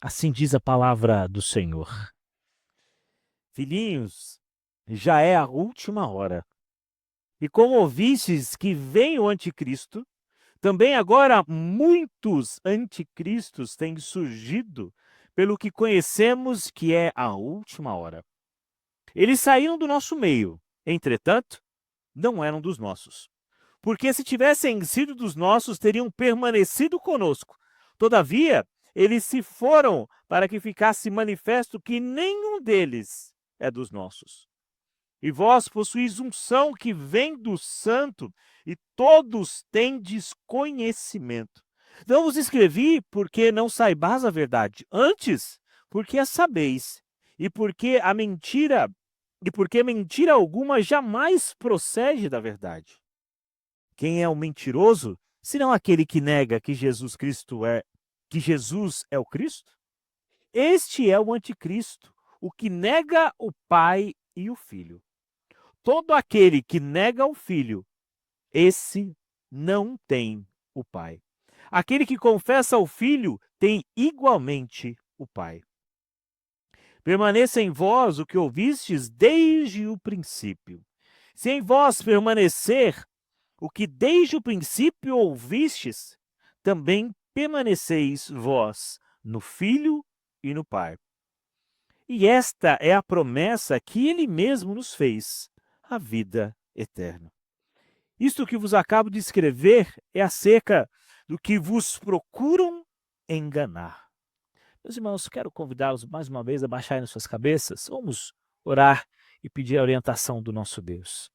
Assim diz a palavra do Senhor. Filhinhos, já é a última hora. E como ouvistes que vem o anticristo, também agora muitos anticristos têm surgido, pelo que conhecemos que é a última hora. Eles saíram do nosso meio, entretanto, não eram dos nossos. Porque se tivessem sido dos nossos, teriam permanecido conosco. Todavia, eles se foram para que ficasse manifesto que nenhum deles é dos nossos. E vós possuís unção que vem do Santo, e todos tendes conhecimento. Não vos escrevi porque não saibais a verdade, antes, porque a sabeis, e porque mentira alguma jamais procede da verdade. Quem é o mentiroso, senão aquele que nega que Jesus é o Cristo? Este é o anticristo, o que nega o Pai e o Filho. Todo aquele que nega o Filho, esse não tem o Pai. Aquele que confessa o Filho tem igualmente o Pai. Permaneça em vós o que ouvistes desde o princípio. Se em vós permanecer o que desde o princípio ouvistes, também permaneceis vós no Filho e no Pai. E esta é a promessa que ele mesmo nos fez, a vida eterna. Isto que vos acabo de escrever é acerca do que vos procuram enganar. Meus irmãos, quero convidá-los mais uma vez a baixarem suas cabeças. Vamos orar e pedir a orientação do nosso Deus.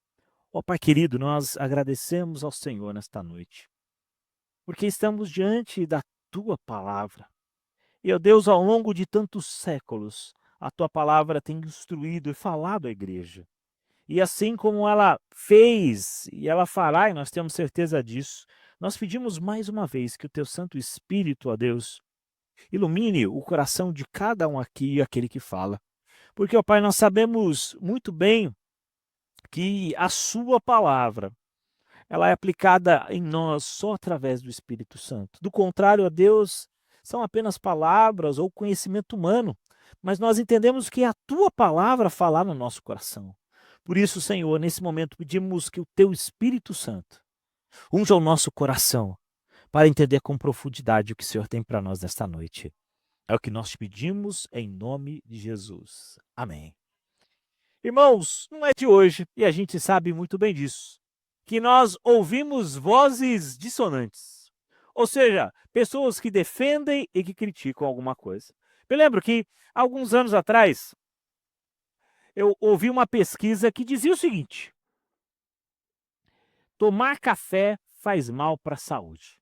Ó Pai querido, nós agradecemos ao Senhor nesta noite, porque estamos diante da Tua palavra. E, ó Deus, ao longo de tantos séculos, a Tua palavra tem instruído e falado à igreja. E assim como ela fez e ela fará, e nós temos certeza disso, nós pedimos mais uma vez que o Teu Santo Espírito, ó Deus, ilumine o coração de cada um aqui, aquele que fala. Porque, ó Pai, nós sabemos muito bem que a Sua palavra, ela é aplicada em nós só através do Espírito Santo. Do contrário, a Deus, são apenas palavras ou conhecimento humano, mas nós entendemos que é a tua palavra falar no nosso coração. Por isso, Senhor, nesse momento pedimos que o teu Espírito Santo unja o nosso coração para entender com profundidade o que o Senhor tem para nós nesta noite. É o que nós te pedimos em nome de Jesus. Amém. Irmãos, não é de hoje, e a gente sabe muito bem disso, que nós ouvimos vozes dissonantes. Ou seja, pessoas que defendem e que criticam alguma coisa. Eu lembro que, alguns anos atrás, eu ouvi uma pesquisa que dizia o seguinte: tomar café faz mal para a saúde.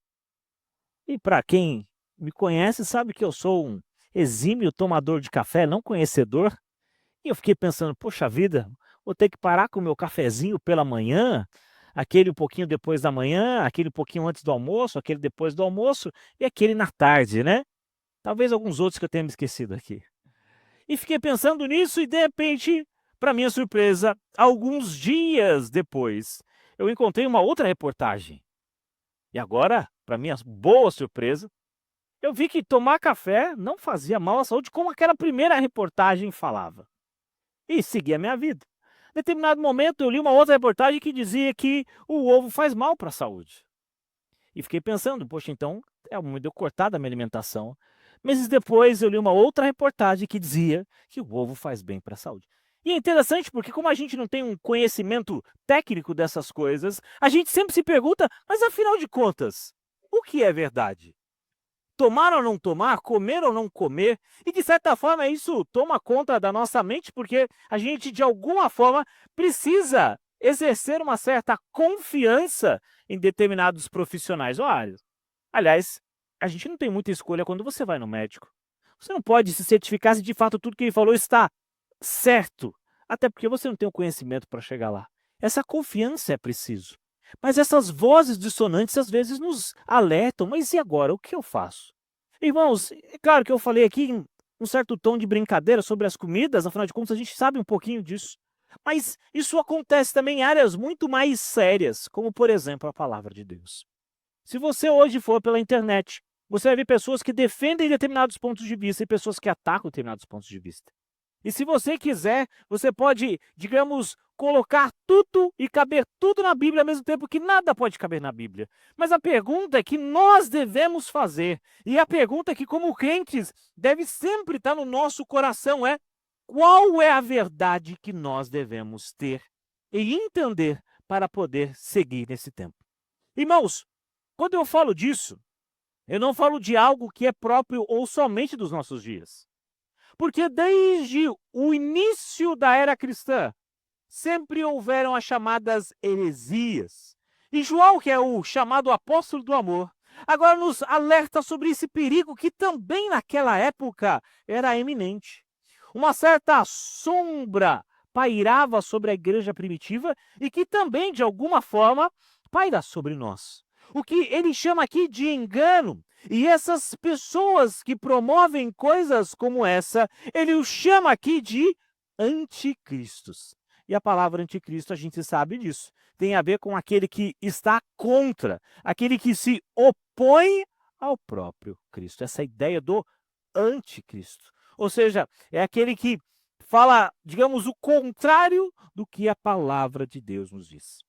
E para quem me conhece, sabe que eu sou um exímio tomador de café, não conhecedor. E eu fiquei pensando, poxa vida, vou ter que parar com o meu cafezinho pela manhã, aquele um pouquinho depois da manhã, aquele um pouquinho antes do almoço, aquele depois do almoço e aquele na tarde, né? Talvez alguns outros que eu tenha me esquecido aqui. E fiquei pensando nisso e de repente, para minha surpresa, alguns dias depois, eu encontrei uma outra reportagem. E agora, para minha boa surpresa, eu vi que tomar café não fazia mal à saúde, como aquela primeira reportagem falava. E segui a minha vida. Em determinado momento, eu li uma outra reportagem que dizia que o ovo faz mal para a saúde. E fiquei pensando, poxa, então é o momento de eu cortar da minha alimentação. Meses depois, eu li uma outra reportagem que dizia que o ovo faz bem para a saúde. E é interessante porque, como a gente não tem um conhecimento técnico dessas coisas, a gente sempre se pergunta, mas afinal de contas, o que é verdade? Tomar ou não tomar, comer ou não comer, e de certa forma isso toma conta da nossa mente, porque a gente de alguma forma precisa exercer uma certa confiança em determinados profissionais ou áreas. Aliás, a gente não tem muita escolha quando você vai no médico. Você não pode se certificar se de fato tudo que ele falou está certo, até porque você não tem o conhecimento para chegar lá. Essa confiança é preciso. Mas essas vozes dissonantes às vezes nos alertam, mas e agora? O que eu faço? Irmãos, é claro que eu falei aqui em um certo tom de brincadeira sobre as comidas, afinal de contas a gente sabe um pouquinho disso. Mas isso acontece também em áreas muito mais sérias, como por exemplo a palavra de Deus. Se você hoje for pela internet Você vai ver pessoas que defendem determinados pontos de vista e pessoas que atacam determinados pontos de vista. E se você quiser, você pode, digamos, colocar tudo e caber tudo na Bíblia ao mesmo tempo que nada pode caber na Bíblia. Mas a pergunta que nós devemos fazer, e a pergunta que, como crentes, deve sempre estar no nosso coração é: qual é a verdade que nós devemos ter e entender para poder seguir nesse tempo? Irmãos, quando eu falo disso, eu não falo de algo que é próprio ou somente dos nossos dias. Porque desde o início da era cristã, sempre houveram as chamadas heresias. E João, que é o chamado apóstolo do amor, agora nos alerta sobre esse perigo que também naquela época era eminente. Uma certa sombra pairava sobre a igreja primitiva e que também, de alguma forma, paira sobre nós. O que ele chama aqui de engano. E essas pessoas que promovem coisas como essa, ele os chama aqui de anticristos. E a palavra anticristo, a gente sabe disso, tem a ver com aquele que está contra, aquele que se opõe ao próprio Cristo. Essa ideia do anticristo. Ou seja, é aquele que fala, digamos, o contrário do que a palavra de Deus nos diz.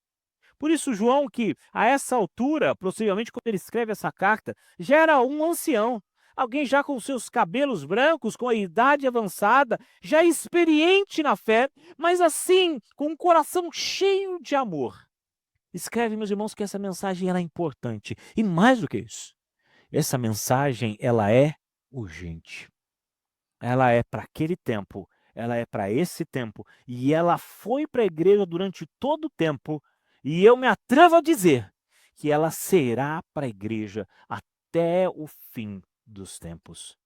Por isso, João, que a essa altura, possivelmente quando ele escreve essa carta, já era um ancião, alguém já com seus cabelos brancos, com a idade avançada, já experiente na fé, mas assim, com um coração cheio de amor. Escreve, meus irmãos, que essa mensagem ela é importante. E mais do que isso, essa mensagem ela é urgente. Ela é para aquele tempo, ela é para esse tempo, e ela foi para a igreja durante todo o tempo, e eu me atrevo a dizer que ela será para a igreja até o fim dos tempos.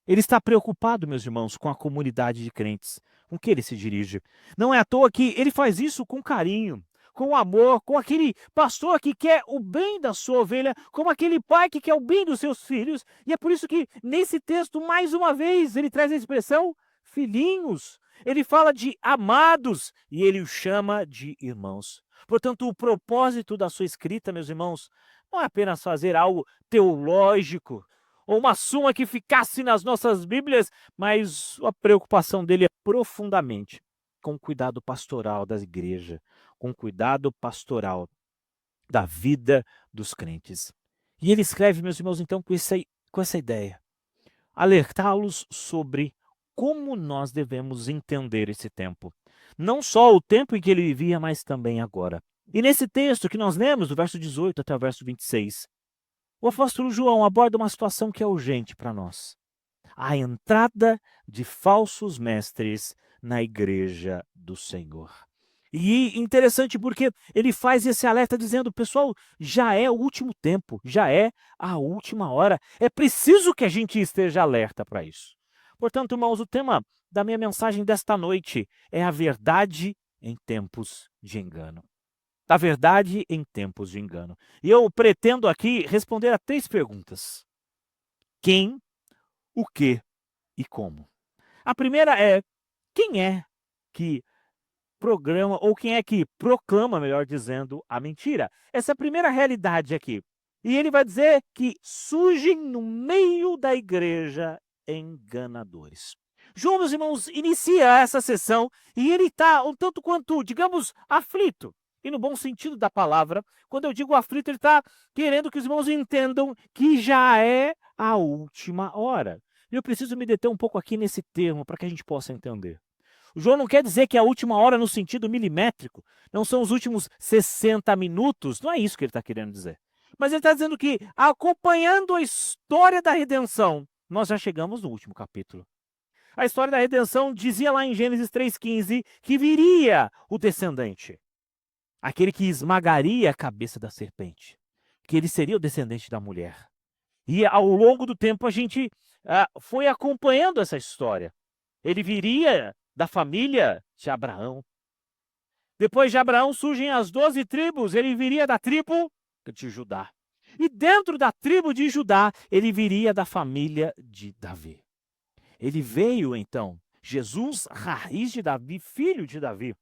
Ele está preocupado, meus irmãos, com a comunidade de crentes, com que ele se dirige. Não é à toa que ele faz isso com carinho, com amor, com aquele pastor que quer o bem da sua ovelha, como aquele pai que quer o bem dos seus filhos. E é por isso que, nesse texto, mais uma vez, ele traz a expressão filhinhos. Ele fala de amados e ele os chama de irmãos. Portanto, o propósito da sua escrita, meus irmãos, não é apenas fazer algo teológico, ou uma suma que ficasse nas nossas Bíblias, mas a preocupação dele é profundamente com o cuidado pastoral da igreja, com o cuidado pastoral da vida dos crentes. E ele escreve, meus irmãos, então, com essa ideia, alertá-los sobre como nós devemos entender esse tempo. Não só o tempo em que ele vivia, mas também agora. E nesse texto que nós lemos, do verso 18 até o verso 26, o apóstolo João aborda uma situação que é urgente para nós: a entrada de falsos mestres na igreja do Senhor. E interessante porque ele faz esse alerta dizendo: pessoal, já é o último tempo, já é a última hora. É preciso que a gente esteja alerta para isso. Portanto, irmãos, o tema da minha mensagem desta noite é a verdade em tempos de engano. Da verdade em tempos de engano. E eu pretendo aqui responder a 3 perguntas: quem, o que e como. A primeira é: quem é que programa, ou quem é que proclama, melhor dizendo, a mentira? Essa é a primeira realidade aqui. E ele vai dizer que surgem no meio da igreja enganadores. João, meus irmãos, inicia essa sessão e ele está um tanto quanto, digamos, aflito. E no bom sentido da palavra, quando eu digo aflito, ele está querendo que os irmãos entendam que já é a última hora. E eu preciso me deter um pouco aqui nesse termo para que a gente possa entender. O João não quer dizer que é a última hora no sentido milimétrico, não são os últimos 60 minutos, não é isso que ele está querendo dizer. Mas ele está dizendo que, acompanhando a história da redenção, nós já chegamos no último capítulo. A história da redenção dizia lá em Gênesis 3,15 que viria o descendente, aquele que esmagaria a cabeça da serpente, que ele seria o descendente da mulher. E ao longo do tempo a gente foi acompanhando essa história. Ele viria da família de Abraão. Depois de Abraão surgem as 12 tribos, ele viria da tribo de Judá. E dentro da tribo de Judá, ele viria da família de Davi. Ele veio então, Jesus, raiz de Davi, filho de Davi,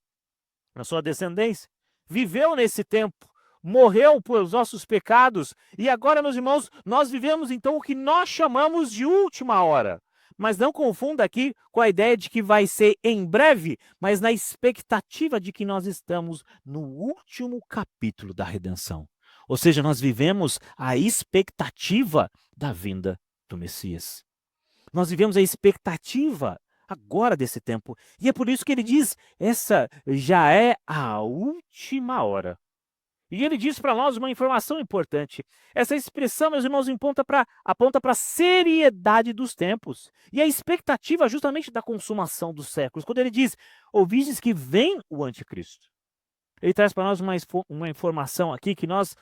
na sua descendência, viveu nesse tempo, morreu pelos nossos pecados, e agora, meus irmãos, nós vivemos então o que nós chamamos de última hora. Mas não confunda aqui com a ideia de que vai ser em breve, mas na expectativa de que nós estamos no último capítulo da redenção. Ou seja, nós vivemos a expectativa da vinda do Messias. Nós vivemos a expectativa agora desse tempo. E é por isso que ele diz: essa já é a última hora. E ele diz para nós uma informação importante. Essa expressão, meus irmãos, aponta para a seriedade dos tempos e a expectativa justamente da consumação dos séculos. Quando ele diz: ouvistes que vem o anticristo. Ele traz para nós uma informação aqui que nós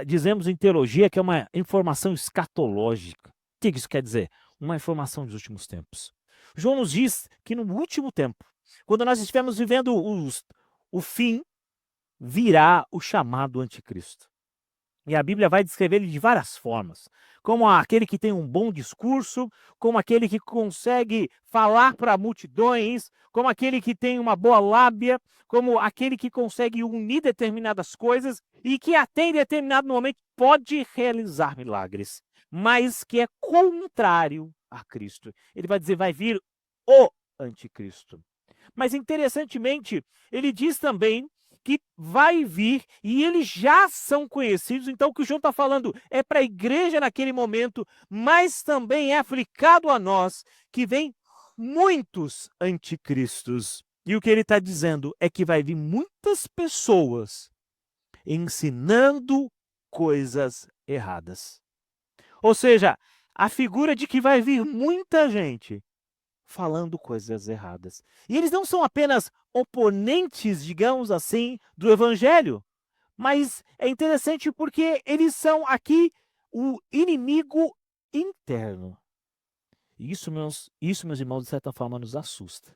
dizemos em teologia que é uma informação escatológica. O que isso quer dizer? Uma informação dos últimos tempos. João nos diz que no último tempo, quando nós estivermos vivendo o fim, virá o chamado anticristo. E a Bíblia vai descrever ele de várias formas, como aquele que tem um bom discurso, como aquele que consegue falar para multidões, como aquele que tem uma boa lábia, como aquele que consegue unir determinadas coisas e que até em determinado momento pode realizar milagres, mas que é contrário a Cristo. Ele vai dizer: vai vir o anticristo. Mas interessantemente, ele diz também que vai vir e eles já são conhecidos. Então, o que o João está falando é para a igreja naquele momento, mas também é aplicado a nós, que vem muitos anticristos. E o que ele está dizendo é que vai vir muitas pessoas ensinando coisas erradas. Ou seja, a figura de que vai vir muita gente falando coisas erradas. E eles não são apenas oponentes, digamos assim, do evangelho, mas é interessante porque eles são aqui o inimigo interno. E isso, meus irmãos, de certa forma nos assusta.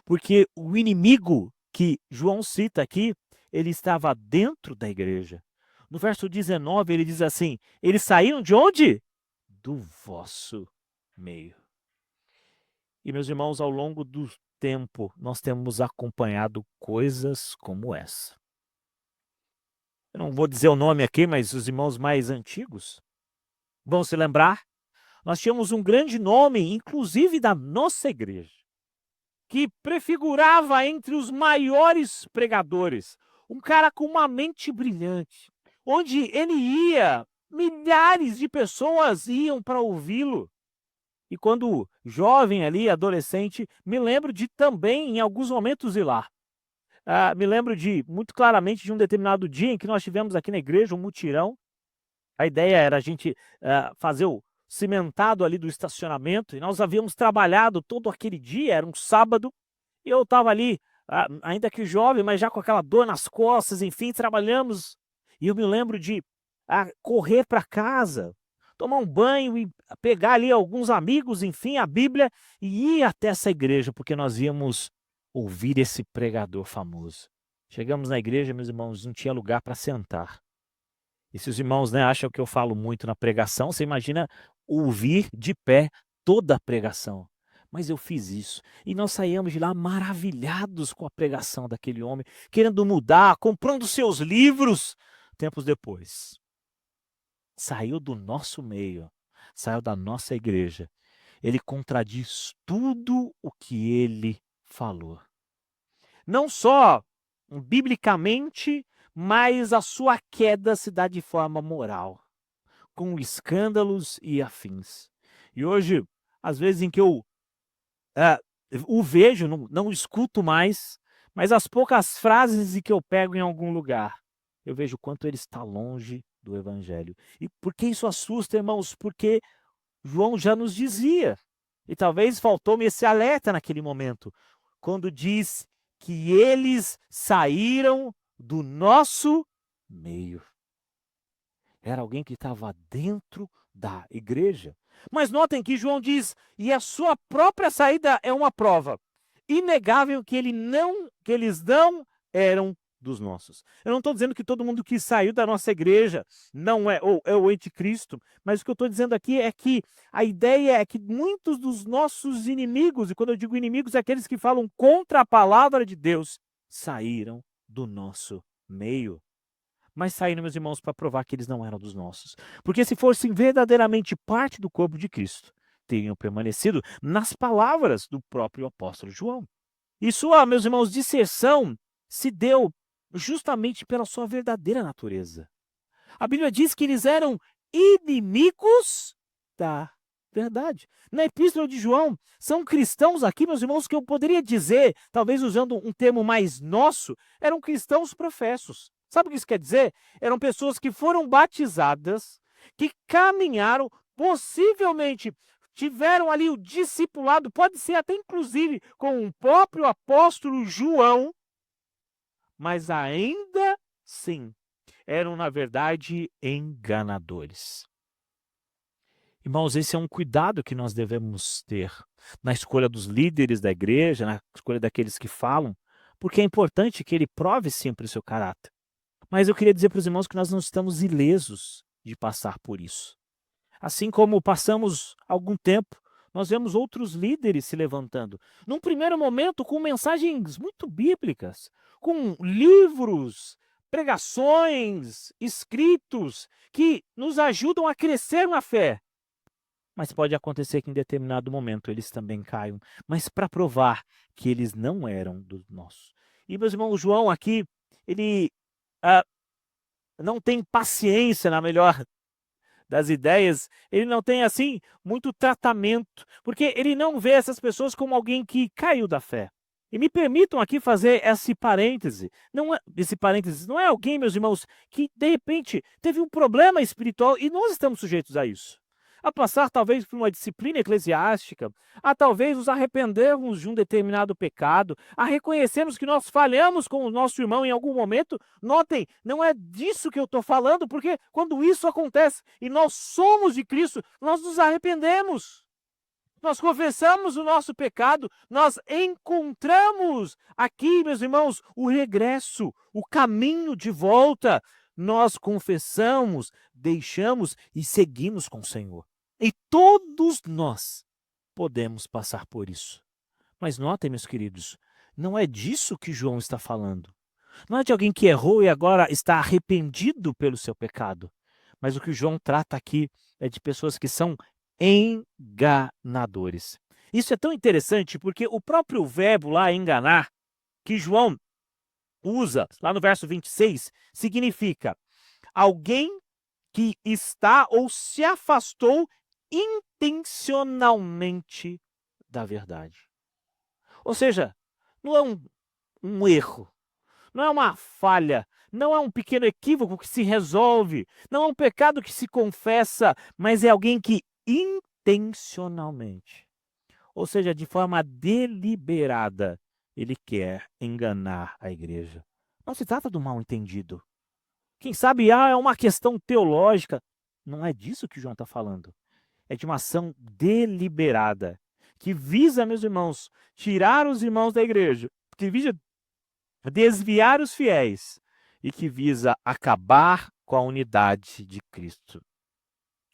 Porque o inimigo que João cita aqui, ele estava dentro da igreja. No verso 19, ele diz assim: eles saíram de onde? Do vosso meio. E, meus irmãos, ao longo do tempo, nós temos acompanhado coisas como essa. Eu não vou dizer o nome aqui, mas os irmãos mais antigos vão se lembrar. Nós tínhamos um grande nome, inclusive da nossa igreja, que prefigurava entre os maiores pregadores. Um cara com uma mente brilhante. Onde ele ia, milhares de pessoas iam para ouvi-lo. E quando jovem ali, adolescente, me lembro de também, em alguns momentos, ir lá. Me lembro muito claramente de um determinado dia em que nós tivemos aqui na igreja um mutirão. A ideia era a gente fazer o cimentado ali do estacionamento, e nós havíamos trabalhado todo aquele dia, era um sábado, e eu estava ali, ainda que jovem, mas já com aquela dor nas costas, enfim, trabalhamos. E eu me lembro de correr para casa, tomar um banho e pegar ali alguns amigos, enfim, a Bíblia, e ir até essa igreja, porque nós íamos ouvir esse pregador famoso. Chegamos na igreja, meus irmãos, não tinha lugar para sentar. E se os irmãos, né, acham que eu falo muito na pregação, você imagina ouvir de pé toda a pregação. Mas eu fiz isso. E nós saímos de lá maravilhados com a pregação daquele homem, querendo mudar, comprando seus livros. Tempos depois, saiu do nosso meio, saiu da nossa igreja. Ele contradiz tudo o que ele falou. Não só biblicamente, mas a sua queda se dá de forma moral, com escândalos e afins. E hoje, às vezes em que eu o vejo, não escuto mais, mas as poucas frases em que eu pego em algum lugar, eu vejo o quanto ele está longe do evangelho. E por que isso assusta, irmãos? Porque João já nos dizia, e talvez faltou-me esse alerta naquele momento, quando diz que eles saíram do nosso meio. Era alguém que estava dentro da igreja. Mas notem que João diz, e a sua própria saída é uma prova inegável que eles não eram dos nossos. Eu não estou dizendo que todo mundo que saiu da nossa igreja não é, ou é o anticristo, mas o que eu estou dizendo aqui é que a ideia é que muitos dos nossos inimigos, e quando eu digo inimigos, é aqueles que falam contra a palavra de Deus, saíram do nosso meio. mas saíram, meus irmãos, para provar que eles não eram dos nossos. Porque se fossem verdadeiramente parte do corpo de Cristo, teriam permanecido nas palavras do próprio apóstolo João. E sua, meus irmãos, disserção se deu justamente pela sua verdadeira natureza. A Bíblia diz que eles eram inimigos da verdade. Na Epístola de João, são cristãos aqui, meus irmãos, que eu poderia dizer, talvez usando um termo mais nosso, eram cristãos professos. Sabe o que isso quer dizer? Eram pessoas que foram batizadas, que caminharam, possivelmente tiveram ali o discipulado, pode ser até inclusive com o próprio apóstolo João, mas ainda sim eram, na verdade, enganadores. Irmãos, esse é um cuidado que nós devemos ter na escolha dos líderes da igreja, na escolha daqueles que falam, porque é importante que ele prove sempre o seu caráter. Mas eu queria dizer para os irmãos que nós não estamos ilesos de passar por isso. Assim como passamos algum tempo, nós vemos outros líderes se levantando. Num primeiro momento, com mensagens muito bíblicas, com livros, pregações, escritos que nos ajudam a crescer na fé. Mas pode acontecer que em determinado momento eles também caiam, mas para provar que eles não eram dos nossos. E meus irmãos, João aqui, ele não tem paciência, na melhor das ideias, ele não tem assim muito tratamento, porque ele não vê essas pessoas como alguém que caiu da fé. E me permitam aqui fazer esse parêntese. Esse parêntese não é alguém, meus irmãos, que de repente teve um problema espiritual e nós estamos sujeitos a isso. A passar talvez por uma disciplina eclesiástica, a talvez nos arrependermos de um determinado pecado, a reconhecermos que nós falhamos com o nosso irmão em algum momento. Notem, não é disso que eu estou falando, porque quando isso acontece e nós somos de Cristo, nós nos arrependemos. Nós confessamos o nosso pecado, nós encontramos aqui, meus irmãos, o regresso, o caminho de volta. Nós confessamos, deixamos e seguimos com o Senhor. E todos nós podemos passar por isso. Mas notem, meus queridos, não é disso que João está falando. Não é de alguém que errou e agora está arrependido pelo seu pecado. Mas o que João trata aqui é de pessoas que são enganadores. Isso é tão interessante porque o próprio verbo lá, enganar, que João usa lá no verso 26, significa alguém que está ou se afastou intencionalmente da verdade. Ou seja, não é um erro, não é uma falha, não é um pequeno equívoco que se resolve, não é um pecado que se confessa, mas é alguém que intencionalmente, ou seja, de forma deliberada, ele quer enganar a igreja. Não se trata de um mal-entendido. Quem sabe é uma questão teológica. Não é disso que João está falando. É de uma ação deliberada, que visa, meus irmãos, tirar os irmãos da igreja, que visa desviar os fiéis e que visa acabar com a unidade de Cristo.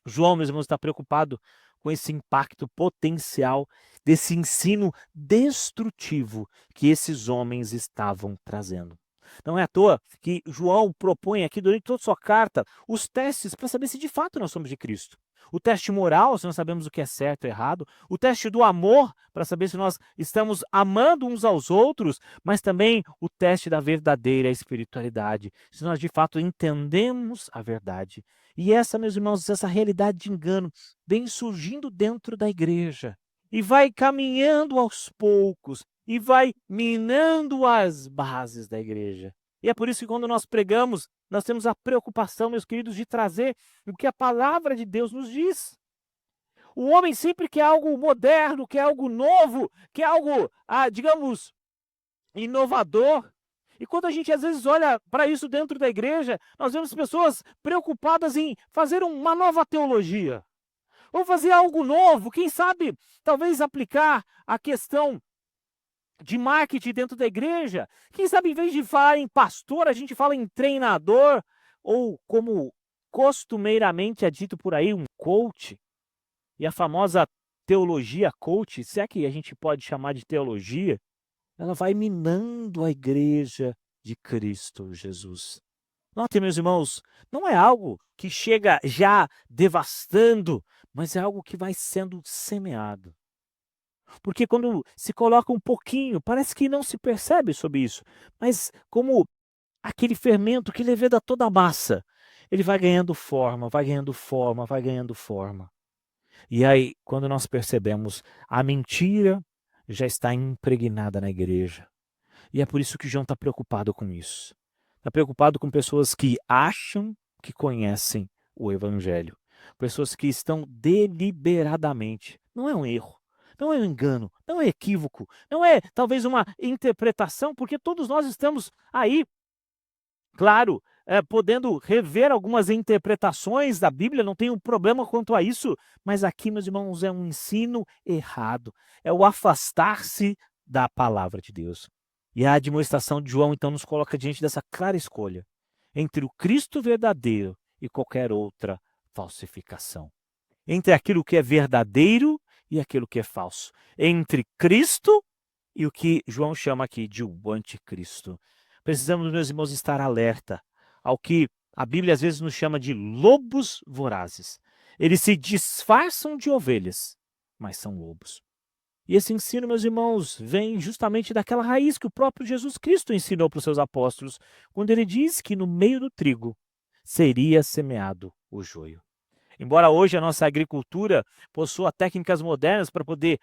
João, meus irmãos, está preocupado com esse impacto potencial desse ensino destrutivo que esses homens estavam trazendo. Não é à toa que João propõe aqui, durante toda a sua carta, os testes para saber se de fato nós somos de Cristo. O teste moral, se nós sabemos o que é certo e errado. O teste do amor, para saber se nós estamos amando uns aos outros. Mas também o teste da verdadeira espiritualidade, se nós de fato entendemos a verdade. E essa, meus irmãos, essa realidade de engano vem surgindo dentro da igreja. E vai caminhando aos poucos, e vai minando as bases da igreja. E é por isso que quando nós pregamos, nós temos a preocupação, meus queridos, de trazer o que a palavra de Deus nos diz. O homem sempre quer algo moderno, quer algo novo, quer algo, digamos, inovador. E quando a gente às vezes olha para isso dentro da igreja, nós vemos pessoas preocupadas em fazer uma nova teologia. Ou fazer algo novo, quem sabe, talvez aplicar a questão de marketing dentro da igreja. Quem sabe, em vez de falar em pastor, a gente fala em treinador, ou como costumeiramente é dito por aí, um coach. E a famosa teologia coach, se é que a gente pode chamar de teologia, ela vai minando a igreja de Cristo Jesus. Notem, meus irmãos, não é algo que chega já devastando, mas é algo que vai sendo semeado. Porque quando se coloca um pouquinho, parece que não se percebe sobre isso, mas como aquele fermento que leveda toda a massa, ele vai ganhando forma, vai ganhando forma, vai ganhando forma. E aí, quando nós percebemos, a mentira já está impregnada na igreja. E é por isso que João está preocupado com isso. Está preocupado com pessoas que acham que conhecem o Evangelho. Pessoas que estão deliberadamente. Não é um erro, não é um engano, não é equívoco, não é talvez uma interpretação, porque todos nós estamos aí, claro, podendo rever algumas interpretações da Bíblia, não tem um problema quanto a isso, mas aqui, meus irmãos, é um ensino errado, é o afastar-se da palavra de Deus. E a admoestação de João, então, nos coloca diante dessa clara escolha entre o Cristo verdadeiro e qualquer outra falsificação. Entre aquilo que é verdadeiro e aquilo que é falso. Entre Cristo e o que João chama aqui de o anticristo. Precisamos, meus irmãos, estar alerta ao que a Bíblia às vezes nos chama de lobos vorazes. Eles se disfarçam de ovelhas, mas são lobos. E esse ensino, meus irmãos, vem justamente daquela raiz que o próprio Jesus Cristo ensinou para os seus apóstolos, quando ele diz que no meio do trigo seria semeado o joio. Embora hoje a nossa agricultura possua técnicas modernas para poder,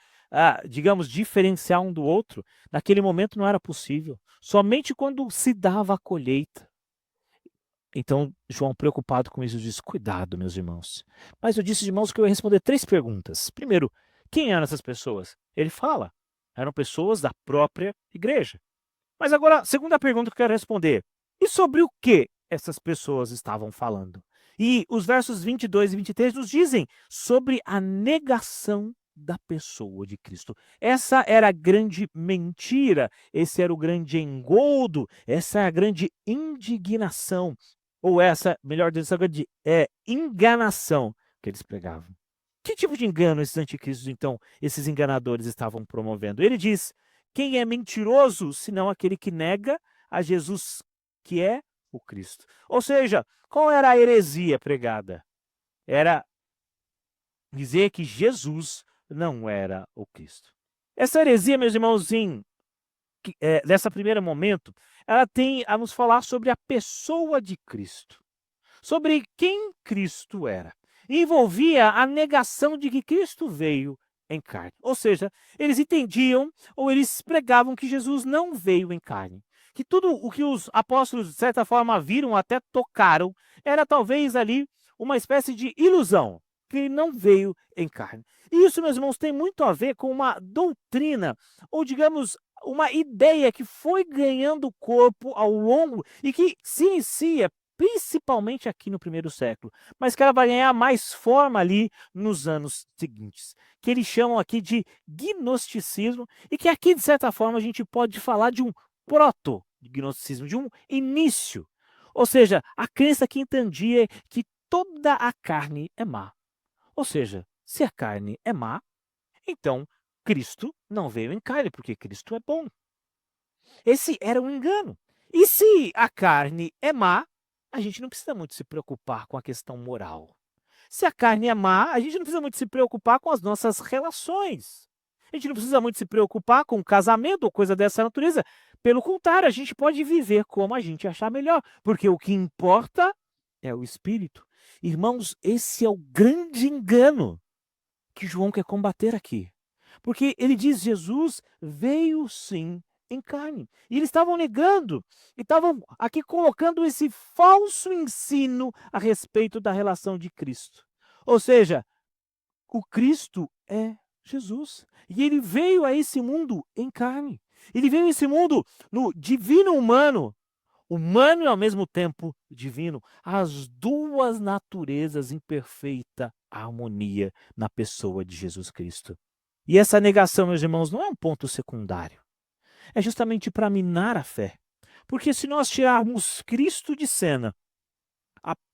digamos, diferenciar um do outro, naquele momento não era possível. Somente quando se dava a colheita. Então, João, preocupado com isso, diz: cuidado, meus irmãos. Mas eu disse, irmãos, que eu ia responder 3 perguntas. Primeiro, quem eram essas pessoas? Ele fala, eram pessoas da própria igreja. Mas agora, a segunda pergunta que eu quero responder: e sobre o que essas pessoas estavam falando? E os versos 22 e 23 nos dizem sobre a negação da pessoa de Cristo. Essa era a grande mentira, esse era o grande engodo, essa é a grande indignação, ou essa, melhor dizendo, essa grande enganação que eles pregavam. Que tipo de engano esses anticristos, então, esses enganadores estavam promovendo? Ele diz: quem é mentiroso, senão aquele que nega a Jesus, que é o Cristo? Ou seja, qual era a heresia pregada? Era dizer que Jesus não era o Cristo. Essa heresia, meus irmãos, nessa primeiro momento, ela tem a nos falar sobre a pessoa de Cristo, sobre quem Cristo era. Envolvia a negação de que Cristo veio em carne. Ou seja, eles entendiam ou eles pregavam que Jesus não veio em carne. Que tudo o que os apóstolos, de certa forma, viram, até tocaram, era talvez ali uma espécie de ilusão, que ele não veio em carne. E isso, meus irmãos, tem muito a ver com uma doutrina, ou digamos, uma ideia que foi ganhando corpo ao longo e que se inicia principalmente aqui no primeiro século, mas que ela vai ganhar mais forma ali nos anos seguintes, que eles chamam aqui de gnosticismo, e que aqui, de certa forma, a gente pode falar de um proto-gnosticismo, de um início. Ou seja, a crença que entendia que toda a carne é má. Ou seja, se a carne é má, então Cristo não veio em carne, porque Cristo é bom. Esse era um engano. E se a carne é má, a gente não precisa muito se preocupar com a questão moral. Se a carne é má, a gente não precisa muito se preocupar com as nossas relações. A gente não precisa muito se preocupar com o casamento ou coisa dessa natureza. Pelo contrário, a gente pode viver como a gente achar melhor, porque o que importa é o espírito. Irmãos, esse é o grande engano que João quer combater aqui. Porque ele diz: Jesus veio sim em carne. E eles estavam negando, e estavam aqui colocando esse falso ensino a respeito da relação de Cristo. Ou seja, o Cristo é Jesus. E ele veio a esse mundo em carne. Ele veio a esse mundo no divino humano, humano e ao mesmo tempo divino, as duas naturezas em perfeita harmonia na pessoa de Jesus Cristo. E essa negação, meus irmãos, não é um ponto secundário. É justamente para minar a fé. Porque se nós tirarmos Cristo de cena,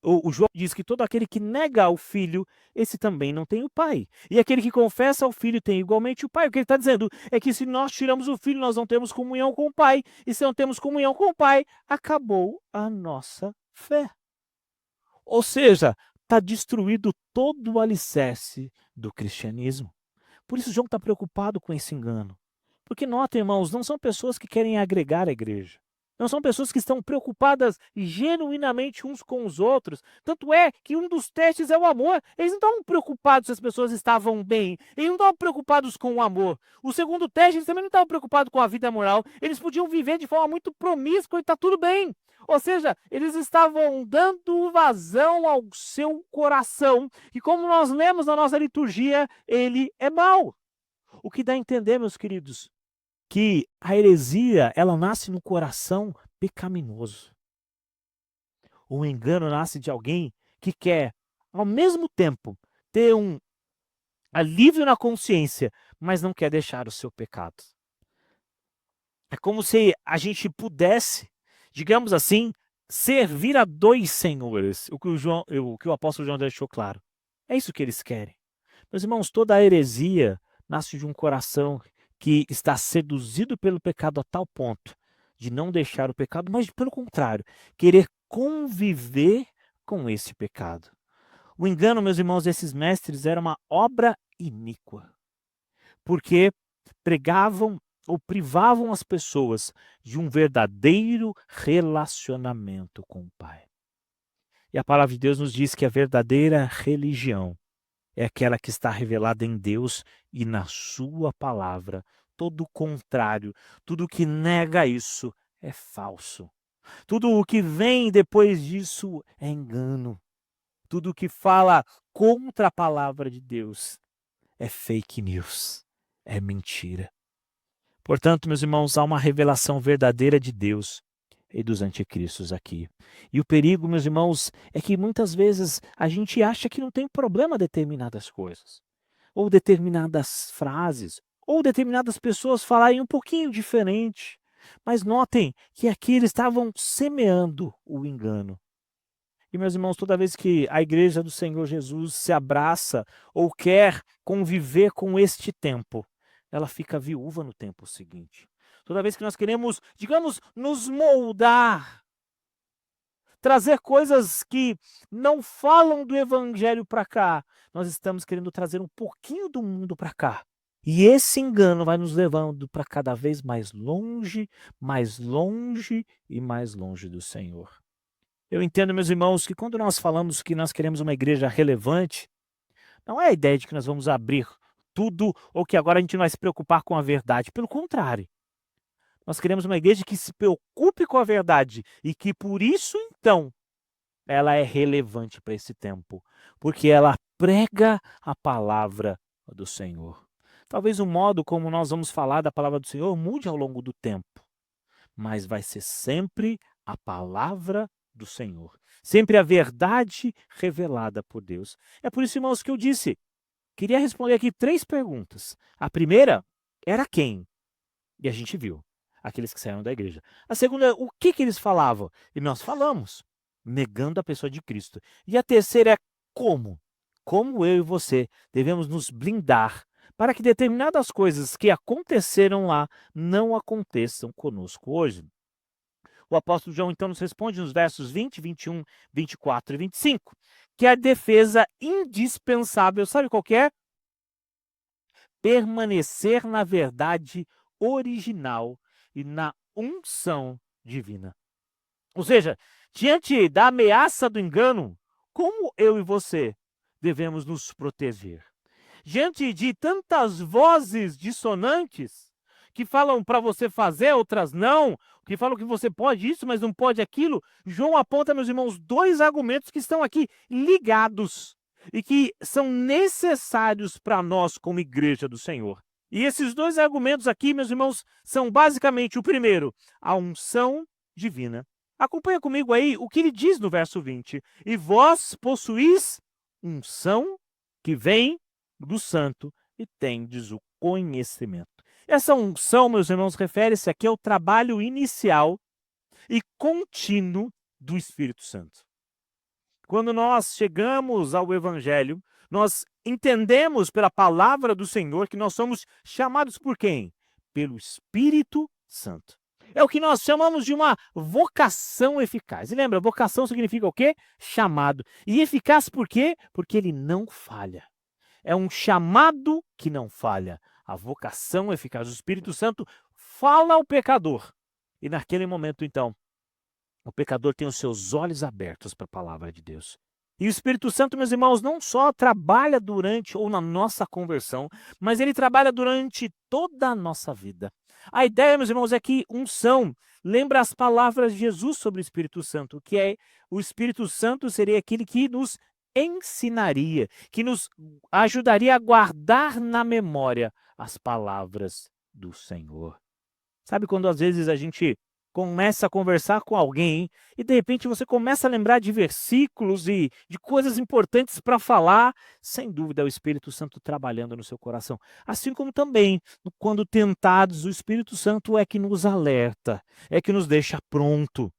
o João diz que todo aquele que nega o Filho, esse também não tem o Pai. E aquele que confessa o Filho tem igualmente o Pai. O que ele está dizendo é que se nós tiramos o Filho, nós não temos comunhão com o Pai. E se não temos comunhão com o Pai, acabou a nossa fé. Ou seja, está destruído todo o alicerce do cristianismo. Por isso João está preocupado com esse engano. Porque nota, irmãos, não são pessoas que querem agregar a igreja. Não são pessoas que estão preocupadas genuinamente uns com os outros. Tanto é que um dos testes é o amor. Eles não estavam preocupados se as pessoas estavam bem. Eles não estavam preocupados com o amor. O segundo teste, eles também não estavam preocupados com a vida moral. Eles podiam viver de forma muito promíscua e está tudo bem. Ou seja, eles estavam dando vazão ao seu coração. E como nós lemos na nossa liturgia, ele é mau. O que dá a entender, meus queridos, que a heresia, ela nasce no coração pecaminoso. O engano nasce de alguém que quer, ao mesmo tempo, ter um alívio na consciência, mas não quer deixar o seu pecado. É como se a gente pudesse, digamos assim, servir a dois senhores, o que o apóstolo João deixou claro. É isso que eles querem. Meus irmãos, toda a heresia nasce de um coração que está seduzido pelo pecado a tal ponto de não deixar o pecado, mas pelo contrário, querer conviver com esse pecado. O engano, meus irmãos, desses mestres era uma obra iníqua, porque pregavam ou privavam as pessoas de um verdadeiro relacionamento com o Pai. E a palavra de Deus nos diz que a verdadeira religião é aquela que está revelada em Deus e na sua palavra. Todo o contrário, tudo que nega isso é falso. Tudo o que vem depois disso é engano. Tudo o que fala contra a palavra de Deus é fake news, é mentira. Portanto, meus irmãos, há uma revelação verdadeira de Deus e dos anticristos aqui. E o perigo, meus irmãos, é que muitas vezes a gente acha que não tem problema determinadas coisas, ou determinadas frases, ou determinadas pessoas falarem um pouquinho diferente. Mas notem que aqui eles estavam semeando o engano. E, meus irmãos, toda vez que a igreja do Senhor Jesus se abraça ou quer conviver com este tempo, ela fica viúva no tempo seguinte. Toda vez que nós queremos, digamos, nos moldar, trazer coisas que não falam do evangelho para cá, nós estamos querendo trazer um pouquinho do mundo para cá. E esse engano vai nos levando para cada vez mais longe e mais longe do Senhor. Eu entendo, meus irmãos, que quando nós falamos que nós queremos uma igreja relevante, não é a ideia de que nós vamos abrir tudo ou que agora a gente não vai se preocupar com a verdade. Pelo contrário, nós queremos uma igreja que se preocupe com a verdade e que por isso, então, ela é relevante para esse tempo, porque ela prega a palavra do Senhor. Talvez o modo como nós vamos falar da palavra do Senhor mude ao longo do tempo, mas vai ser sempre a palavra do Senhor, sempre a verdade revelada por Deus. É por isso, irmãos, que eu disse, queria responder aqui 3 perguntas. A primeira era quem? E a gente viu, aqueles que saíram da igreja. A segunda, o que eles falavam? E nós falamos, negando a pessoa de Cristo. E a terceira é como? Como eu e você devemos nos blindar para que determinadas coisas que aconteceram lá não aconteçam conosco hoje. O apóstolo João, então, nos responde nos versos 20, 21, 24 e 25, que a defesa indispensável, sabe qual que é? Permanecer na verdade original e na unção divina. Ou seja, diante da ameaça do engano, como eu e você devemos nos proteger? Diante de tantas vozes dissonantes que falam para você fazer, outras não, que falam que você pode isso, mas não pode aquilo, João aponta, meus irmãos, 2 argumentos que estão aqui ligados e que são necessários para nós como igreja do Senhor. E esses 2 argumentos aqui, meus irmãos, são basicamente o primeiro, a unção divina. Acompanha comigo aí o que ele diz no verso 20. E vós possuís unção que vem do santo e tendes o conhecimento. Essa unção, meus irmãos, refere-se aqui ao trabalho inicial e contínuo do Espírito Santo. Quando nós chegamos ao Evangelho, nós entendemos pela palavra do Senhor que nós somos chamados por quem? Pelo Espírito Santo. É o que nós chamamos de uma vocação eficaz. E lembra, vocação significa o quê? Chamado. E eficaz por quê? Porque ele não falha. É um chamado que não falha. A vocação eficaz. O Espírito Santo fala ao pecador. E naquele momento, então, o pecador tem os seus olhos abertos para a palavra de Deus. E o Espírito Santo, meus irmãos, não só trabalha durante ou na nossa conversão, mas ele trabalha durante toda a nossa vida. A ideia, meus irmãos, é que unção lembra as palavras de Jesus sobre o Espírito Santo, que é o Espírito Santo seria aquele que nos ensinaria, que nos ajudaria a guardar na memória as palavras do Senhor. Sabe quando às vezes a gente começa a conversar com alguém e de repente você começa a lembrar de versículos e de coisas importantes para falar, sem dúvida é o Espírito Santo trabalhando no seu coração. Assim como também, quando tentados, o Espírito Santo é que nos alerta, é que nos deixa pronto.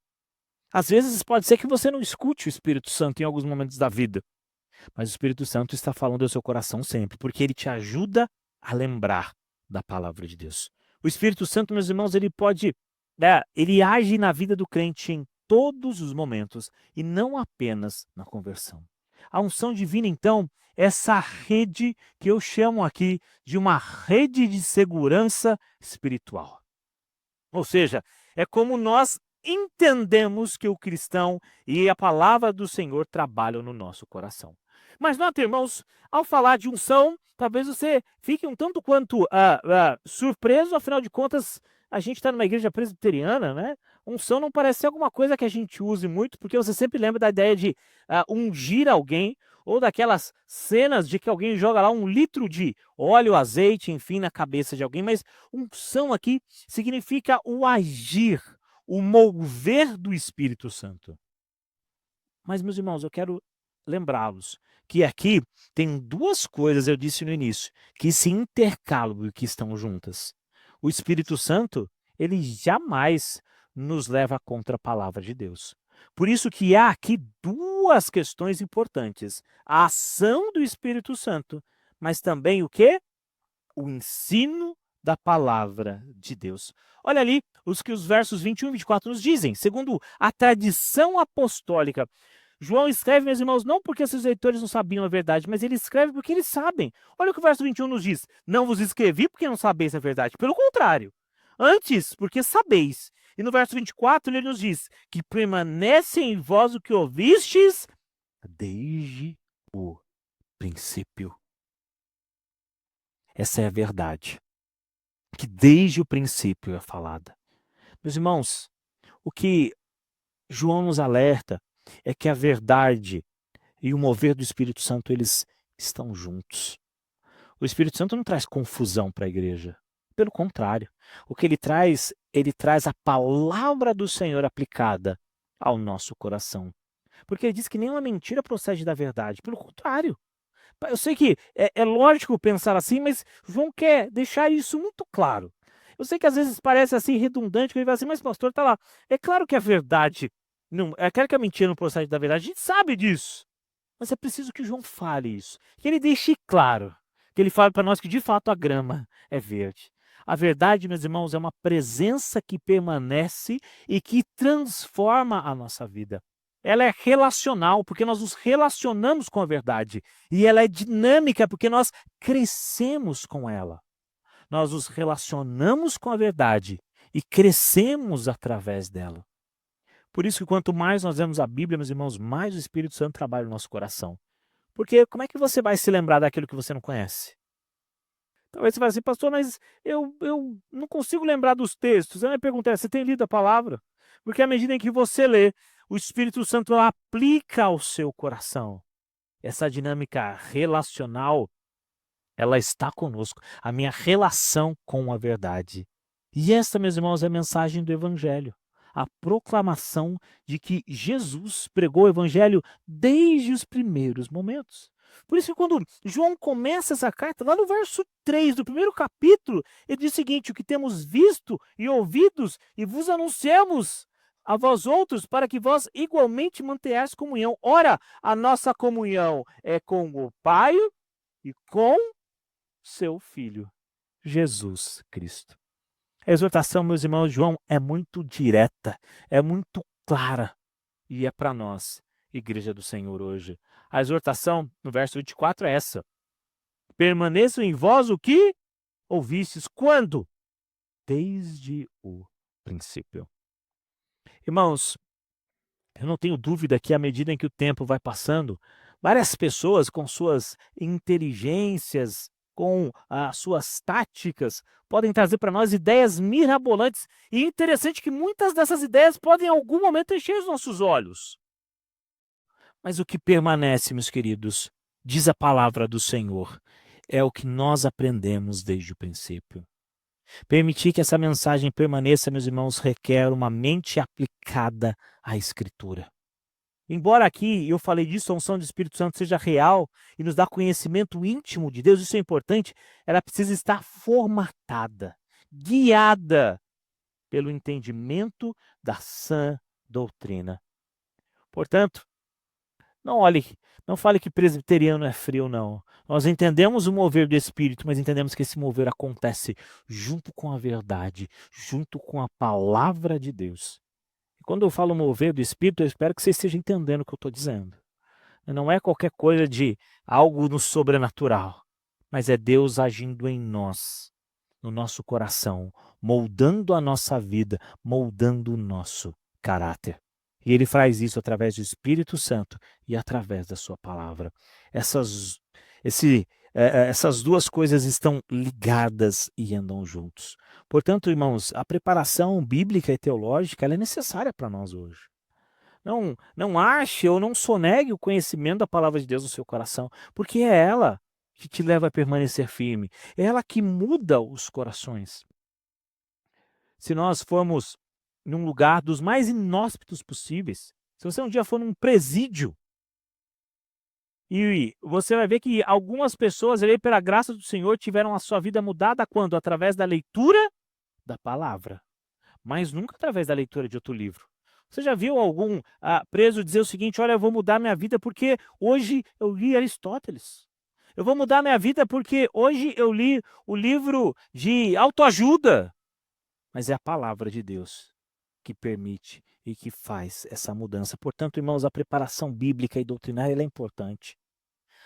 Às vezes pode ser que você não escute o Espírito Santo em alguns momentos da vida, mas o Espírito Santo está falando ao seu coração sempre, porque ele te ajuda a lembrar da palavra de Deus. O Espírito Santo, meus irmãos, ele age na vida do crente em todos os momentos e não apenas na conversão. A unção divina, então, é essa rede que eu chamo aqui de uma rede de segurança espiritual. Ou seja, é como nós entendemos que o cristão e a palavra do Senhor trabalham no nosso coração. Mas nota, irmãos, ao falar de unção, talvez você fique um tanto quanto surpreso, afinal de contas, a gente está numa igreja presbiteriana, né? Unção não parece ser alguma coisa que a gente use muito, porque você sempre lembra da ideia de ungir alguém, ou daquelas cenas de que alguém joga lá 1 litro de óleo, azeite, enfim, na cabeça de alguém, mas unção aqui significa o agir, o mover do Espírito Santo. Mas, meus irmãos, eu quero lembrá-los que aqui tem 2 coisas, eu disse no início, que se intercalam e que estão juntas. O Espírito Santo, ele jamais nos leva contra a palavra de Deus. Por isso que há aqui 2 questões importantes. A ação do Espírito Santo, mas também o quê? O ensino da palavra de Deus. Olha ali os que os versos 21 e 24 nos dizem. Segundo a tradição apostólica, João escreve, meus irmãos, não porque seus leitores não sabiam a verdade, mas ele escreve porque eles sabem. Olha o que o verso 21 nos diz. Não vos escrevi porque não sabeis a verdade. Pelo contrário. Antes, porque sabeis. E no verso 24 ele nos diz que permanece em vós o que ouvistes desde o princípio. Essa é a verdade, que desde o princípio é falada. Meus irmãos, o que João nos alerta é que a verdade e o mover do Espírito Santo, eles estão juntos. O Espírito Santo não traz confusão para a igreja. Pelo contrário, o que ele traz a palavra do Senhor aplicada ao nosso coração. Porque ele diz que nenhuma mentira procede da verdade. Pelo contrário. Eu sei que é lógico pensar assim, mas João quer deixar isso muito claro. Eu sei que às vezes parece assim redundante, que ele vai assim, mas pastor, tá lá. É claro que a verdade, não, é claro que a mentira não procede da verdade, a gente sabe disso. Mas é preciso que João fale isso, que ele deixe claro, que ele fale para nós que de fato a grama é verde. A verdade, meus irmãos, é uma presença que permanece e que transforma a nossa vida. Ela é relacional, porque nós nos relacionamos com a verdade. E ela é dinâmica, porque nós crescemos com ela. Nós nos relacionamos com a verdade e crescemos através dela. Por isso que quanto mais nós vemos a Bíblia, meus irmãos, mais o Espírito Santo trabalha no nosso coração. Porque como é que você vai se lembrar daquilo que você não conhece? Talvez você fale assim, pastor, mas eu não consigo lembrar dos textos. Eu me pergunto, você tem lido a palavra? Porque à medida em que você lê, o Espírito Santo aplica ao seu coração. Essa dinâmica relacional, ela está conosco. A minha relação com a verdade. E esta, meus irmãos, é a mensagem do Evangelho. A proclamação de que Jesus pregou o Evangelho desde os primeiros momentos. Por isso que quando João começa essa carta, lá no verso 3 do primeiro capítulo, ele diz o seguinte, o que temos visto e ouvidos e vos anunciamos a vós outros, para que vós igualmente mantenhais comunhão. Ora, a nossa comunhão é com o Pai e com seu Filho, Jesus Cristo. A exortação, meus irmãos, João, é muito direta, é muito clara e é para nós, Igreja do Senhor, hoje. A exortação, no verso 24, é essa: permaneçam em vós o que ouvistes. Quando? Desde o princípio. Irmãos, eu não tenho dúvida que à medida em que o tempo vai passando, várias pessoas com suas inteligências, com as suas táticas, podem trazer para nós ideias mirabolantes. E interessante que muitas dessas ideias podem em algum momento encher os nossos olhos. Mas o que permanece, meus queridos, diz a palavra do Senhor, é o que nós aprendemos desde o princípio. Permitir que essa mensagem permaneça, meus irmãos, requer uma mente aplicada à Escritura. Embora aqui eu falei disso, a unção do Espírito Santo seja real e nos dá conhecimento íntimo de Deus, isso é importante, ela precisa estar formatada, guiada pelo entendimento da sã doutrina. Portanto, não fale que presbiteriano é frio, não. Nós entendemos o mover do Espírito, mas entendemos que esse mover acontece junto com a verdade, junto com a palavra de Deus. E quando eu falo mover do Espírito, eu espero que você esteja entendendo o que eu estou dizendo. Não é qualquer coisa de algo no sobrenatural, mas é Deus agindo em nós, no nosso coração, moldando a nossa vida, moldando o nosso caráter. E ele faz isso através do Espírito Santo e através da sua palavra. Essas duas coisas estão ligadas e andam juntos. Portanto, irmãos, a preparação bíblica e teológica ela é necessária para nós hoje. Não ache ou não sonegue o conhecimento da palavra de Deus no seu coração, porque é ela que te leva a permanecer firme. É ela que muda os corações. Se nós formos num lugar dos mais inóspitos possíveis, se você um dia for num presídio, e você vai ver que algumas pessoas ali, pela graça do Senhor, tiveram a sua vida mudada quando? Através da leitura da palavra, mas nunca através da leitura de outro livro. Você já viu algum preso dizer o seguinte: olha, eu vou mudar minha vida porque hoje eu li Aristóteles. Eu vou mudar minha vida porque hoje eu li o livro de autoajuda. Mas é a palavra de Deus que permite e que faz essa mudança. Portanto, irmãos, a preparação bíblica e doutrinária é importante.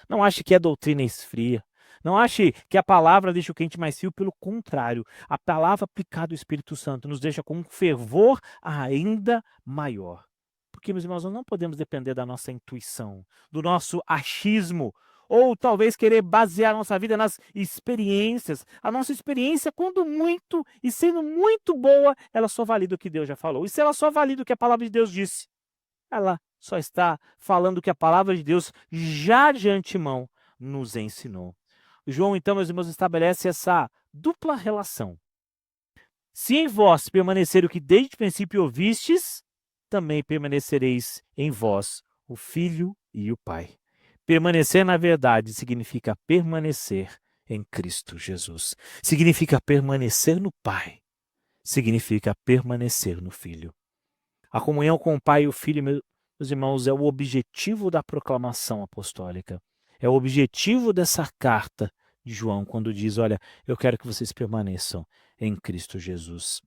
Não ache que a doutrina esfria. Não ache que a palavra deixa o quente mais frio. Pelo contrário, a palavra aplicada ao Espírito Santo nos deixa com um fervor ainda maior. Porque, meus irmãos, nós não podemos depender da nossa intuição, do nosso achismo, ou talvez querer basear a nossa vida nas experiências. A nossa experiência, quando muito e sendo muito boa, ela só valida o que Deus já falou. E se ela só valida o que a palavra de Deus disse, ela só está falando o que a palavra de Deus já de antemão nos ensinou. João, então, meus irmãos, estabelece essa dupla relação. Se em vós permanecer o que desde o princípio ouvistes, também permanecereis em vós o Filho e o Pai. Permanecer na verdade significa permanecer em Cristo Jesus. Significa permanecer no Pai. Significa permanecer no Filho. A comunhão com o Pai e o Filho, meus irmãos, é o objetivo da proclamação apostólica. É o objetivo dessa carta de João, quando diz, olha, eu quero que vocês permaneçam em Cristo Jesus.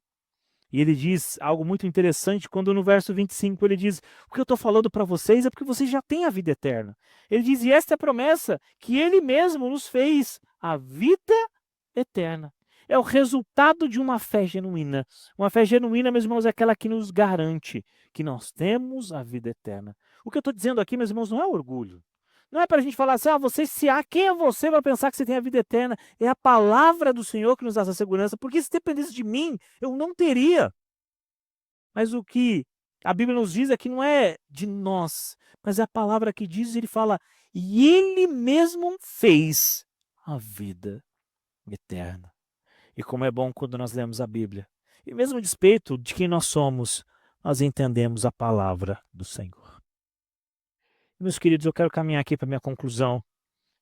E ele diz algo muito interessante quando no verso 25 ele diz, o que eu estou falando para vocês é porque vocês já têm a vida eterna. Ele diz, e esta é a promessa que ele mesmo nos fez, a vida eterna. É o resultado de uma fé genuína. Uma fé genuína, meus irmãos, é aquela que nos garante que nós temos a vida eterna. O que eu estou dizendo aqui, meus irmãos, não é orgulho. Não é para a gente falar assim, quem é você para pensar que você tem a vida eterna? É a palavra do Senhor que nos dá essa segurança, porque se dependesse de mim, eu não teria. Mas o que a Bíblia nos diz é que não é de nós, mas é a palavra que diz, ele fala, e ele mesmo fez a vida eterna. E como é bom quando nós lemos a Bíblia. E mesmo a despeito de quem nós somos, nós entendemos a palavra do Senhor. Meus queridos, eu quero caminhar aqui para a minha conclusão.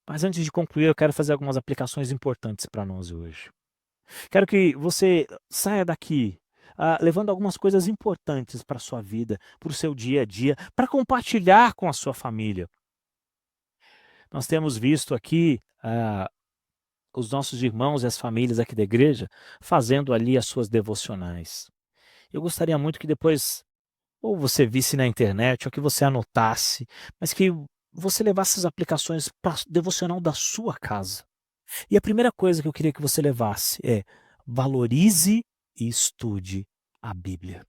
Mas antes de concluir, eu quero fazer algumas aplicações importantes para nós hoje. Quero que você saia daqui levando algumas coisas importantes para a sua vida, para o seu dia a dia, para compartilhar com a sua família. Nós temos visto aqui os nossos irmãos e as famílias aqui da igreja fazendo ali as suas devocionais. Eu gostaria muito que depois ou você visse na internet, ou que você anotasse, mas que você levasse as aplicações para devocional da sua casa. E a primeira coisa que eu queria que você levasse é: valorize e estude a Bíblia.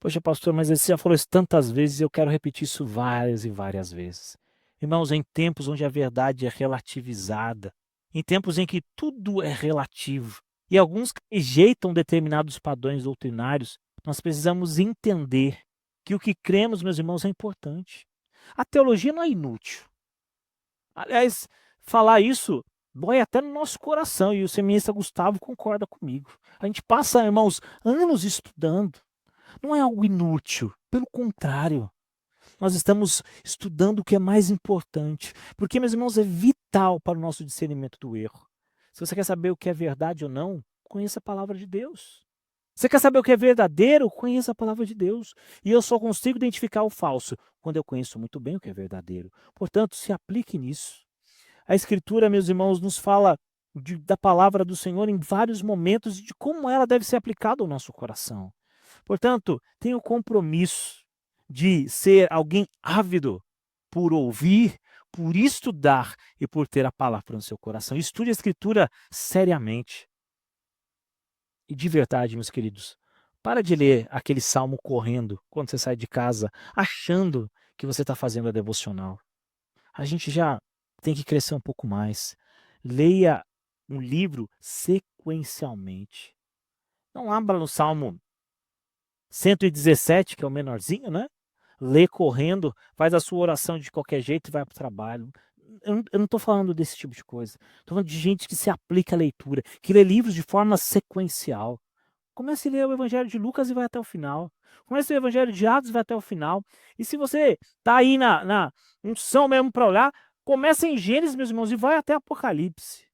Poxa, pastor, mas você já falou isso tantas vezes e eu quero repetir isso várias e várias vezes. Irmãos, em tempos onde a verdade é relativizada, em tempos em que tudo é relativo, e alguns que rejeitam determinados padrões doutrinários, nós precisamos entender que o que cremos, meus irmãos, é importante. A teologia não é inútil. Aliás, falar isso dói até no nosso coração, e o seminarista Gustavo concorda comigo. A gente passa, irmãos, anos estudando. Não é algo inútil, pelo contrário, nós estamos estudando o que é mais importante, porque, meus irmãos, é vital para o nosso discernimento do erro. Se você quer saber o que é verdade ou não, conheça a palavra de Deus. Você quer saber o que é verdadeiro? Conheça a palavra de Deus. E eu só consigo identificar o falso quando eu conheço muito bem o que é verdadeiro. Portanto, se aplique nisso. A Escritura, meus irmãos, nos fala da palavra do Senhor em vários momentos e de como ela deve ser aplicada ao nosso coração. Portanto, tenha o compromisso de ser alguém ávido por ouvir, por estudar e por ter a palavra no seu coração. Estude a Escritura seriamente. E de verdade, meus queridos, para de ler aquele salmo correndo quando você sai de casa, achando que você está fazendo a devocional. A gente já tem que crescer um pouco mais. Leia um livro sequencialmente. Não abra no Salmo 117, que é o menorzinho, né? Lê correndo, faz a sua oração de qualquer jeito e vai para o trabalho. Eu não estou falando desse tipo de coisa. Estou falando de gente que se aplica à leitura, que lê livros de forma sequencial. Comece a ler o Evangelho de Lucas e vai até o final. Comece o Evangelho de Atos e vai até o final. E se você está aí na unção mesmo para olhar, comece em Gênesis, meus irmãos, e vai até Apocalipse.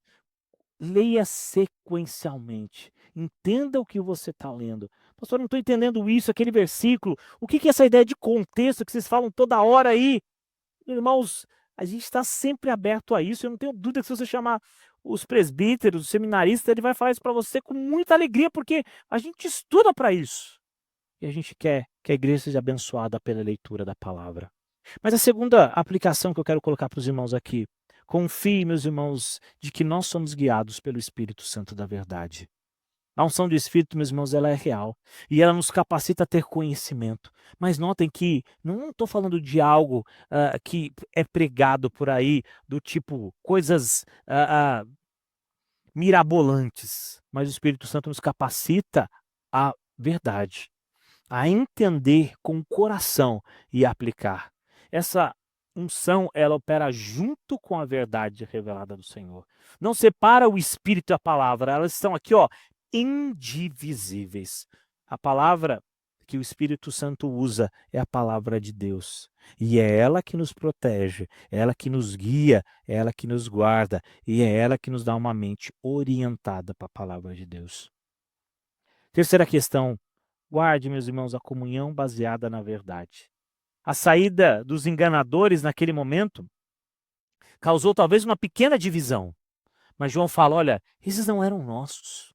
Leia sequencialmente. Entenda o que você está lendo. Pastor, não estou entendendo isso, aquele versículo. O que é essa ideia de contexto que vocês falam toda hora aí? Irmãos, a gente está sempre aberto a isso. Eu não tenho dúvida que se você chamar os presbíteros, os seminaristas, ele vai falar isso para você com muita alegria, porque a gente estuda para isso. E a gente quer que a igreja seja abençoada pela leitura da palavra. Mas a segunda aplicação que eu quero colocar para os irmãos aqui: confie, meus irmãos, de que nós somos guiados pelo Espírito Santo da verdade. A unção do Espírito, meus irmãos, ela é real e ela nos capacita a ter conhecimento. Mas notem que não estou falando de algo que é pregado por aí, do tipo coisas mirabolantes, mas o Espírito Santo nos capacita à verdade, a entender com o coração e aplicar. Essa unção, ela opera junto com a verdade revelada do Senhor. Não separa o Espírito e a palavra, elas estão aqui, ó, indivisíveis. A palavra que o Espírito Santo usa é a palavra de Deus. E é ela que nos protege, é ela que nos guia, é ela que nos guarda, e é ela que nos dá uma mente orientada para a palavra de Deus. Terceira questão: guarde, meus irmãos, a comunhão baseada na verdade. A saída dos enganadores naquele momento causou talvez uma pequena divisão. Mas João fala: olha, esses não eram nossos.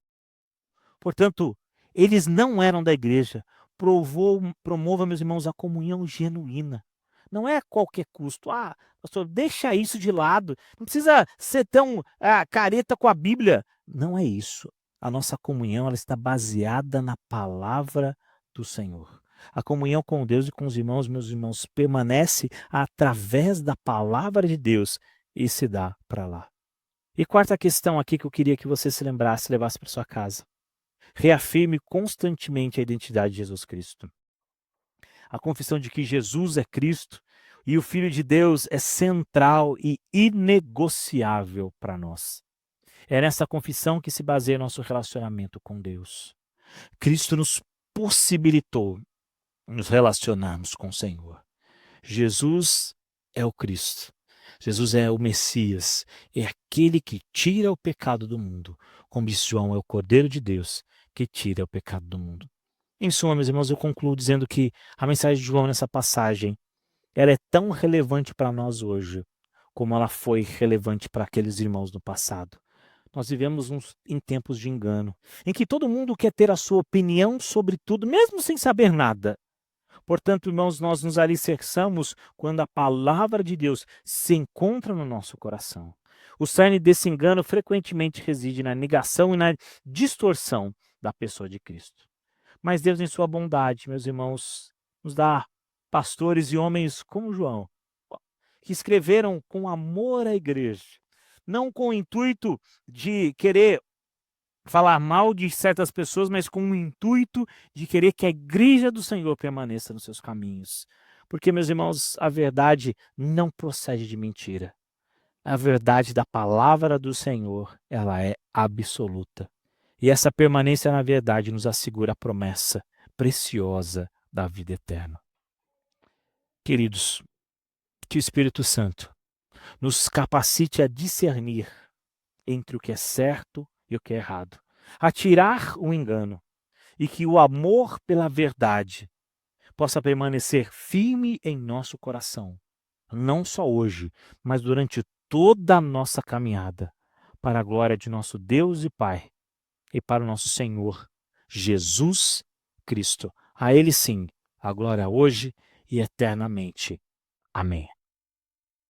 Portanto, eles não eram da igreja. Promova, meus irmãos, a comunhão genuína. Não é a qualquer custo. Ah, pastor, deixa isso de lado. Não precisa ser tão careta com a Bíblia. Não é isso. A nossa comunhão, ela está baseada na palavra do Senhor. A comunhão com Deus e com os irmãos, meus irmãos, permanece através da palavra de Deus e se dá para lá. E quarta questão aqui que eu queria que você se lembrasse, levasse para sua casa. Reafirme constantemente a identidade de Jesus Cristo. A confissão de que Jesus é Cristo e o Filho de Deus é central e inegociável para nós. É nessa confissão que se baseia nosso relacionamento com Deus. Cristo nos possibilitou nos relacionarmos com o Senhor. Jesus é o Cristo. Jesus é o Messias. É aquele que tira o pecado do mundo. Como disse João, é o Cordeiro de Deus que tira o pecado do mundo. Em suma, meus irmãos, eu concluo dizendo que a mensagem de João nessa passagem ela é tão relevante para nós hoje como ela foi relevante para aqueles irmãos no passado. Nós vivemos em tempos de engano, em que todo mundo quer ter a sua opinião sobre tudo, mesmo sem saber nada. Portanto, irmãos, nós nos alicerçamos quando a palavra de Deus se encontra no nosso coração. O cerne desse engano frequentemente reside na negação e na distorção da pessoa de Cristo. Mas Deus, em sua bondade, meus irmãos, nos dá pastores e homens como João, que escreveram com amor à igreja, não com o intuito de querer falar mal de certas pessoas, mas com o intuito de querer que a igreja do Senhor permaneça nos seus caminhos. Porque, meus irmãos, a verdade não procede de mentira. A verdade da palavra do Senhor, ela é absoluta. E essa permanência na verdade nos assegura a promessa preciosa da vida eterna. Queridos, que o Espírito Santo nos capacite a discernir entre o que é certo e o que é errado, a tirar o engano, e que o amor pela verdade possa permanecer firme em nosso coração, não só hoje, mas durante toda a nossa caminhada, para a glória de nosso Deus e Pai e para o nosso Senhor Jesus Cristo. A Ele sim, a glória hoje e eternamente. Amém.